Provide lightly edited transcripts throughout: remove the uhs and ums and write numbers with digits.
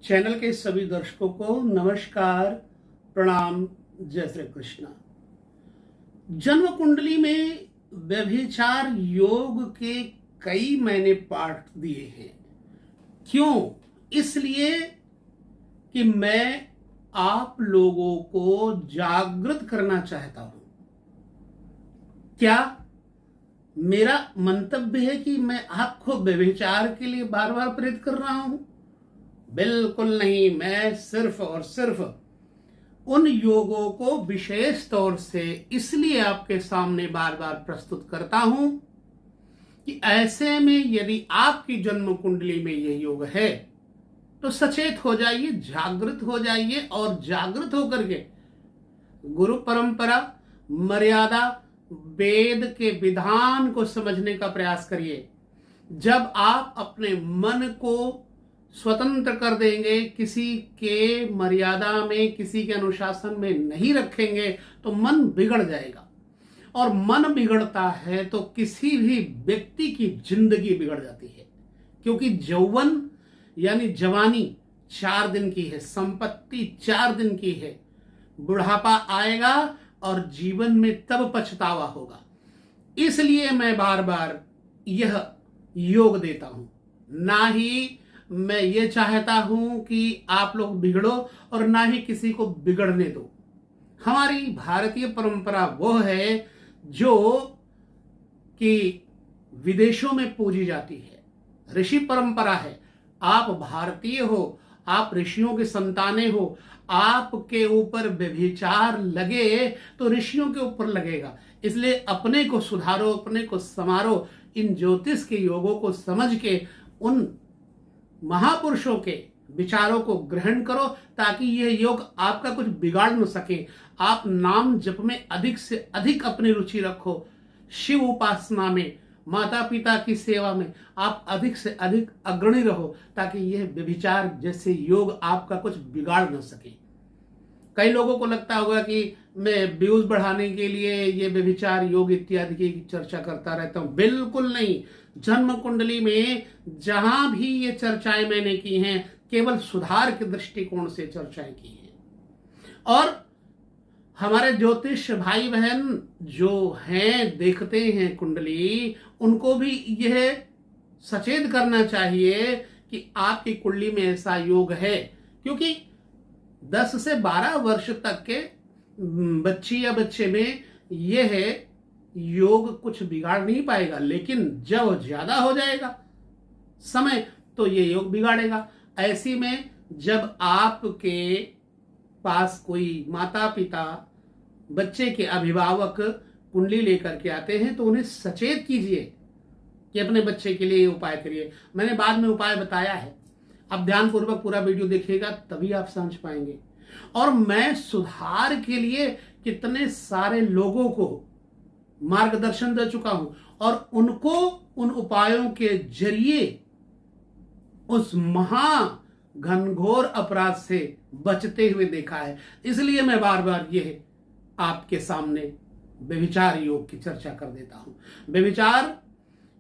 Channel के सभी दर्शकों को नमस्कार, प्रणाम, जय श्री कृष्ण। जन्म कुंडली में व्यभिचार योग के कई मैंने पाठ दिए हैं। क्यों? इसलिए कि मैं आप लोगों को जागृत करना चाहता हूं। क्या मेरा मंतव्य है कि मैं आपको व्यभिचार के लिए बार बार प्रेरित कर रहा हूं? बिल्कुल नहीं। मैं सिर्फ और सिर्फ उन योगों को विशेष तौर से इसलिए आपके सामने बार बार प्रस्तुत करता हूं कि ऐसे में यदि आपकी जन्म कुंडली में यह योग है तो सचेत हो जाइए, जागृत हो जाइए और जागृत होकर के गुरु परंपरा, मर्यादा, वेद के विधान को समझने का प्रयास करिए। जब आप अपने मन को स्वतंत्र कर देंगे, किसी के मर्यादा में, किसी के अनुशासन में नहीं रखेंगे तो मन बिगड़ जाएगा। और मन बिगड़ता है तो किसी भी व्यक्ति की जिंदगी बिगड़ जाती है, क्योंकि यौवन यानी जवानी 4 दिन की है, संपत्ति 4 दिन की है। बुढ़ापा आएगा और जीवन में तब पछतावा होगा। इसलिए मैं बार बार यह योग देता हूं। ना ही मैं ये चाहता हूं कि आप लोग बिगड़ो और ना ही किसी को बिगड़ने दो। हमारी भारतीय परंपरा वो है जो कि विदेशों में पूजी जाती है। ऋषि परंपरा है। आप भारतीय हो, आप ऋषियों के संतानें हो, आपके ऊपर व्यभिचार लगे तो ऋषियों के ऊपर लगेगा। इसलिए अपने को सुधारो, अपने को संवारो। इन ज्योतिष के योगों को समझ के उन महापुरुषों के विचारों को ग्रहण करो, ताकि यह योग आपका कुछ बिगाड़ न सके। आप नाम जप में अधिक से अधिक अपनी रुचि रखो, शिव उपासना में, माता पिता की सेवा में आप अधिक से अधिक अग्रणी रहो, ताकि यह व्यभिचार जैसे योग आपका कुछ बिगाड़ न सके। कई लोगों को लगता होगा कि मैं व्यूज बढ़ाने के लिए ये व्यभिचार योग इत्यादि की चर्चा करता रहता हूं। बिल्कुल नहीं। जन्म कुंडली में जहां भी ये चर्चाएं मैंने की हैं, केवल सुधार के दृष्टिकोण से चर्चाएं की हैं। और हमारे ज्योतिष भाई बहन जो हैं, देखते हैं कुंडली, उनको भी यह सचेत करना चाहिए कि आपकी कुंडली में ऐसा योग है। क्योंकि 10 से 12 वर्ष तक के बच्ची या बच्चे में यह है योग कुछ बिगाड़ नहीं पाएगा, लेकिन जब ज्यादा हो जाएगा समय तो ये योग बिगाड़ेगा। ऐसी में जब आपके पास कोई माता पिता, बच्चे के अभिभावक कुंडली लेकर के आते हैं तो उन्हें सचेत कीजिए कि अपने बच्चे के लिए उपाय करिए। मैंने बाद में उपाय बताया है, अब ध्यानपूर्वक पूरा वीडियो देखिएगा तभी आप समझ पाएंगे। और मैं सुधार के लिए कितने सारे लोगों को मार्गदर्शन दे चुका हूं और उनको उन उपायों के जरिए उस महा घनघोर अपराध से बचते हुए देखा है। इसलिए मैं बार बार यह आपके सामने व्यभिचार योग की चर्चा कर देता हूं। व्यभिचार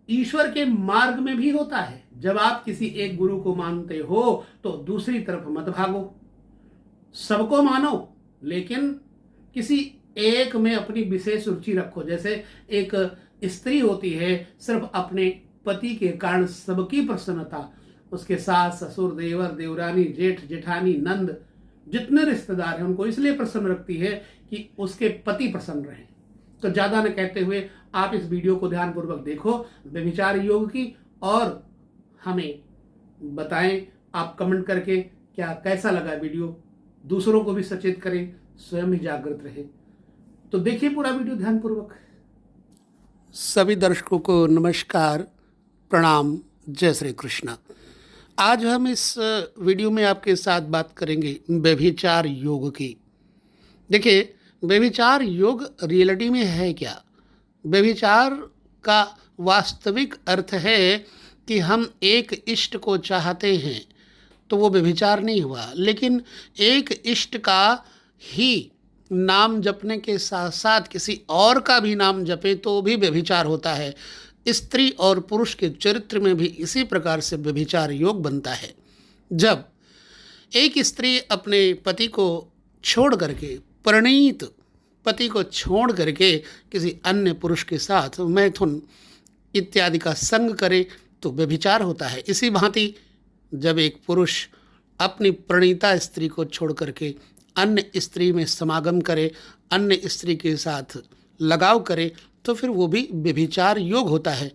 ईश्वर के मार्ग में भी होता है। जब आप किसी एक गुरु को मानते हो तो दूसरी तरफ मत भागो। सबको मानो, लेकिन किसी एक में अपनी विशेष रुचि रखो। जैसे एक स्त्री होती है, सिर्फ अपने पति के कारण सबकी प्रसन्नता, उसके सास, ससुर, देवर, देवरानी, जेठ, जेठानी, नंद, जितने रिश्तेदार हैं उनको इसलिए प्रसन्न रखती है कि उसके पति प्रसन्न रहें। तो ज्यादा न कहते हुए आप इस वीडियो को ध्यानपूर्वक देखो व्यभिचार योग की, और हमें बताएं आप कमेंट करके क्या कैसा लगा वीडियो। दूसरों को भी सचेत करें, स्वयं ही जागृत रहे। तो देखिए पूरा वीडियो ध्यानपूर्वक। सभी दर्शकों को नमस्कार, प्रणाम, जय श्री कृष्ण। आज हम इस वीडियो में आपके साथ बात करेंगे व्यभिचार योग की। देखिए, व्यभिचार योग रियलिटी में है क्या? व्यभिचार का वास्तविक अर्थ है कि हम एक इष्ट को चाहते हैं तो वो व्यभिचार नहीं हुआ, लेकिन एक इष्ट का ही नाम जपने के साथ साथ किसी और का भी नाम जपे तो भी व्यभिचार होता है। स्त्री और पुरुष के चरित्र में भी इसी प्रकार से व्यभिचार योग बनता है। जब एक स्त्री अपने पति को छोड़ करके, परिणीत पति को छोड़ करके किसी अन्य पुरुष के साथ मैथुन इत्यादि का संग करे तो व्यभिचार होता है। इसी भांति जब एक पुरुष अपनी प्रणीता स्त्री को छोड़ करके अन्य स्त्री में समागम करे, अन्य स्त्री के साथ लगाव करे, तो फिर वो भी व्यभिचार योग होता है।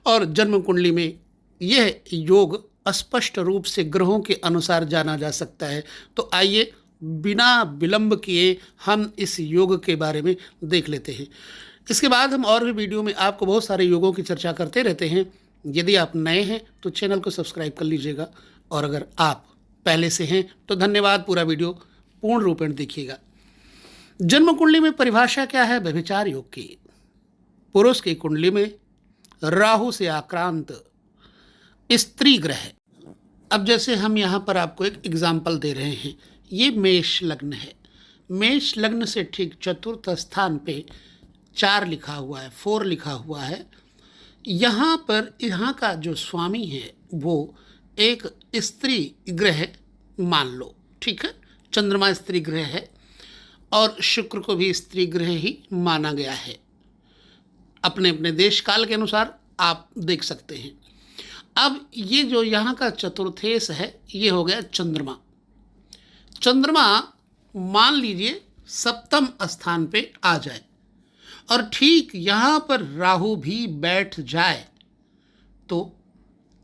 और जन्म कुंडली में यह योग स्पष्ट रूप से ग्रहों के अनुसार जाना जा सकता है। तो आइए बिना विलंब किए हम इस योग के बारे में देख लेते हैं। इसके बाद हम और भी वीडियो में आपको बहुत सारे योगों की चर्चा करते रहते हैं। यदि आप नए हैं तो चैनल को सब्सक्राइब कर लीजिएगा, और अगर आप पहले से हैं तो धन्यवाद, पूरा वीडियो पूर्ण रूपेण देखिएगा। जन्म कुंडली में परिभाषा क्या है व्यभिचार योग की? पुरुष की कुंडली में राहु से आक्रांत स्त्री ग्रह। अब जैसे हम यहाँ पर आपको एक एग्जाम्पल दे रहे हैं, ये मेष लग्न है। मेष लग्न से ठीक चतुर्थ स्थान पे 4 लिखा हुआ है, 4 लिखा हुआ है। यहाँ पर यहाँ का जो स्वामी है वो एक स्त्री ग्रह मान लो, ठीक है। चंद्रमा स्त्री ग्रह है और शुक्र को भी स्त्री ग्रह ही माना गया है। अपने अपने देश काल के अनुसार आप देख सकते हैं। अब ये जो यहाँ का चतुर्थेश है ये हो गया चंद्रमा। चंद्रमा मान लीजिए सप्तम स्थान पे आ जाए और ठीक यहाँ पर राहु भी बैठ जाए तो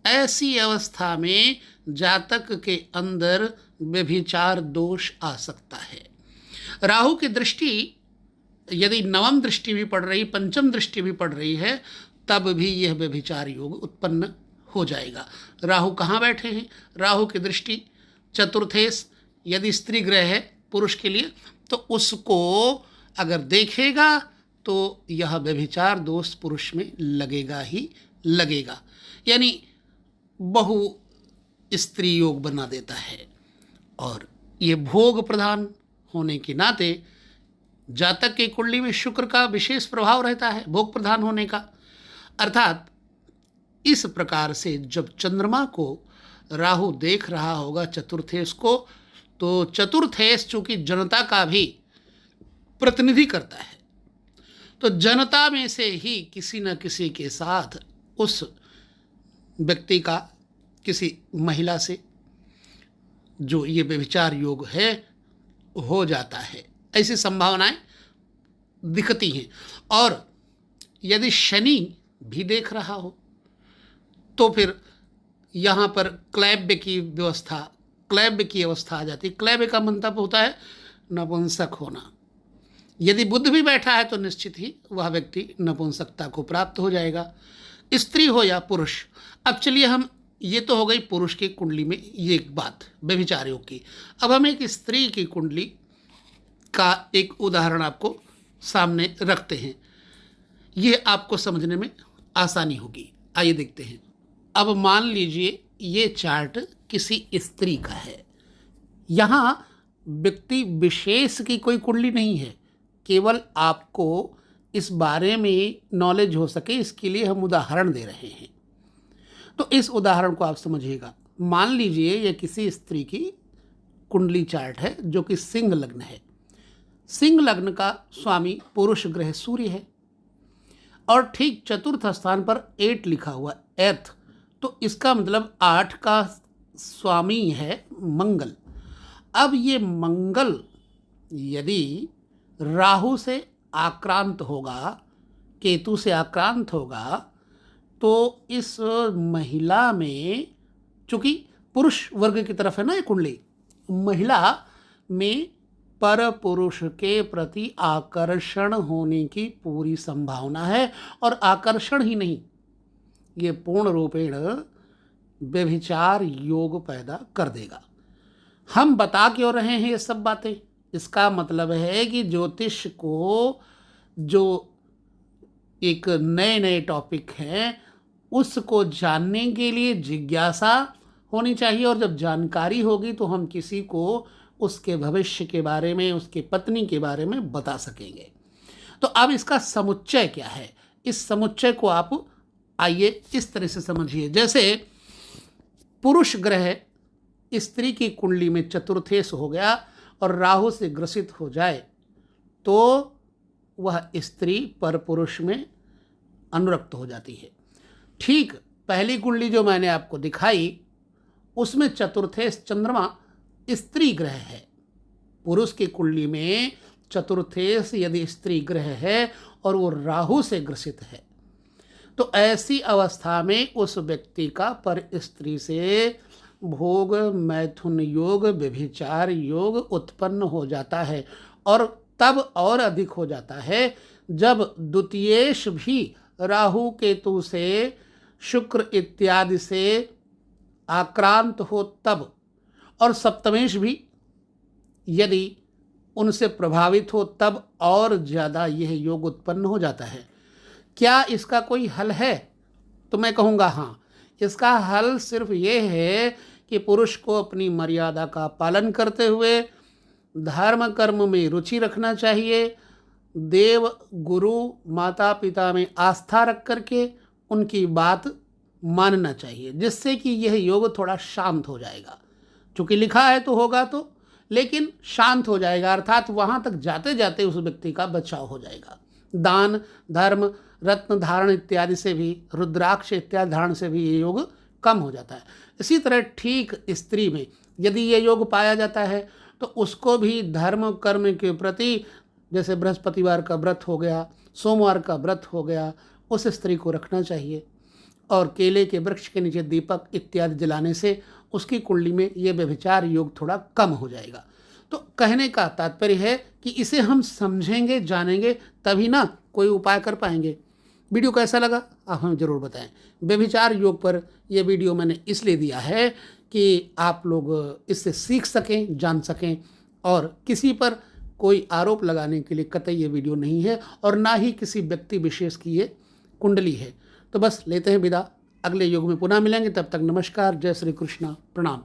ऐसी अवस्था में जातक के अंदर व्यभिचार दोष आ सकता है। राहु की दृष्टि यदि नवम दृष्टि भी पड़ रही, पंचम दृष्टि भी पड़ रही है, तब भी यह व्यभिचार योग उत्पन्न हो जाएगा। राहु कहाँ बैठे हैं? राहु की दृष्टि चतुर्थेश यदि स्त्री ग्रह है पुरुष के लिए, तो उसको अगर देखेगा तो यह व्यभिचार दोष पुरुष में लगेगा ही लगेगा, यानी बहु स्त्री योग बना देता है। और ये भोग प्रधान होने के नाते जातक की कुंडली में शुक्र का विशेष प्रभाव रहता है भोग प्रधान होने का। अर्थात इस प्रकार से जब चंद्रमा को राहु देख रहा होगा चतुर्थेश को, तो चतुर्थेश चूंकि जनता का भी प्रतिनिधि करता है, तो जनता में से ही किसी न किसी के साथ उस व्यक्ति का, किसी महिला से जो ये व्यभिचार योग है हो जाता है। ऐसी संभावनाएं दिखती हैं। और यदि शनि भी देख रहा हो तो फिर यहाँ पर क्लैब्य की व्यवस्था, क्लैब्य की अवस्था आ जाती है। क्लैब्य का मंतव्य होता है नपुंसक होना। यदि बुध भी बैठा है तो निश्चित ही वह व्यक्ति नपुंसकता को प्राप्त हो जाएगा, स्त्री हो या पुरुष। अब चलिए हम, ये तो हो गई पुरुष की कुंडली में ये एक बात व्यभिचार योग की। अब हम एक स्त्री की कुंडली का एक उदाहरण आपको सामने रखते हैं, ये आपको समझने में आसानी होगी। आइए देखते हैं। अब मान लीजिए ये चार्ट किसी स्त्री का है। यहाँ व्यक्ति विशेष की कोई कुंडली नहीं है, केवल आपको इस बारे में नॉलेज हो सके इसके लिए हम उदाहरण दे रहे हैं। तो इस उदाहरण को आप समझिएगा। मान लीजिए ये किसी स्त्री की कुंडली चार्ट है जो कि सिंह लग्न है। सिंह लग्न का स्वामी पुरुष ग्रह सूर्य है और ठीक चतुर्थ स्थान पर 8 लिखा हुआ, एर्थ, तो इसका मतलब 8 का स्वामी है मंगल। अब ये मंगल यदि राहु से आक्रांत होगा, केतु से आक्रांत होगा, तो इस महिला में, चूंकि पुरुष वर्ग की तरफ है ना ये कुंडली, महिला में पर पुरुष के प्रति आकर्षण होने की पूरी संभावना है। और आकर्षण ही नहीं, ये पूर्ण रूपेण व्यभिचार योग पैदा कर देगा। हम बता क्यों रहे हैं ये सब बातें? इसका मतलब है कि ज्योतिष को जो एक नए नए टॉपिक हैं उसको जानने के लिए जिज्ञासा होनी चाहिए, और जब जानकारी होगी तो हम किसी को उसके भविष्य के बारे में, उसके पत्नी के बारे में बता सकेंगे। तो अब इसका समुच्चय क्या है, इस समुच्चय को आप आइए इस तरह से समझिए। जैसे पुरुष ग्रह स्त्री की कुंडली में चतुर्थेश हो गया और राहु से ग्रसित हो जाए तो वह स्त्री पर पुरुष में अनुरक्त हो जाती है। ठीक पहली कुंडली जो मैंने आपको दिखाई उसमें चतुर्थेश चंद्रमा स्त्री ग्रह है। पुरुष की कुंडली में चतुर्थेश यदि स्त्री ग्रह है और वो राहु से ग्रसित है तो ऐसी अवस्था में उस व्यक्ति का पर स्त्री से भोग, मैथुन योग, व्यभिचार योग उत्पन्न हो जाता है। और तब और अधिक हो जाता है जब द्वितीयेश भी राहु केतु से, शुक्र इत्यादि से आक्रांत हो तब, और सप्तमेश भी यदि उनसे प्रभावित हो तब और ज़्यादा यह योग उत्पन्न हो जाता है। क्या इसका कोई हल है? तो मैं कहूँगा हाँ, इसका हल सिर्फ ये है कि पुरुष को अपनी मर्यादा का पालन करते हुए धर्म कर्म में रुचि रखना चाहिए, देव गुरु माता पिता में आस्था रख करके उनकी बात मानना चाहिए, जिससे कि यह योग थोड़ा शांत हो जाएगा। चूँकि लिखा है तो होगा तो, लेकिन शांत हो जाएगा, अर्थात वहाँ तक जाते जाते उस व्यक्ति का बचाव हो जाएगा। दान धर्म रत्न धारण इत्यादि से भी, रुद्राक्ष इत्यादि धारण से भी ये योग कम हो जाता है। इसी तरह ठीक स्त्री में यदि ये योग पाया जाता है तो उसको भी धर्म कर्म के प्रति, जैसे बृहस्पतिवार का व्रत हो गया, सोमवार का व्रत हो गया, उस स्त्री को रखना चाहिए। और केले के वृक्ष के नीचे दीपक इत्यादि जलाने से उसकी कुंडली में ये व्यभिचार योग थोड़ा कम हो जाएगा। तो कहने का तात्पर्य है कि इसे हम समझेंगे, जानेंगे, तभी ना कोई उपाय कर पाएंगे। वीडियो कैसा लगा आप हमें ज़रूर बताएं। व्यभिचार योग पर यह वीडियो मैंने इसलिए दिया है कि आप लोग इससे सीख सकें, जान सकें, और किसी पर कोई आरोप लगाने के लिए कतई ये वीडियो नहीं है और ना ही किसी व्यक्ति विशेष की ये कुंडली है। तो बस लेते हैं विदा, अगले योग में पुनः मिलेंगे। तब तक नमस्कार, जय श्री कृष्ण, प्रणाम।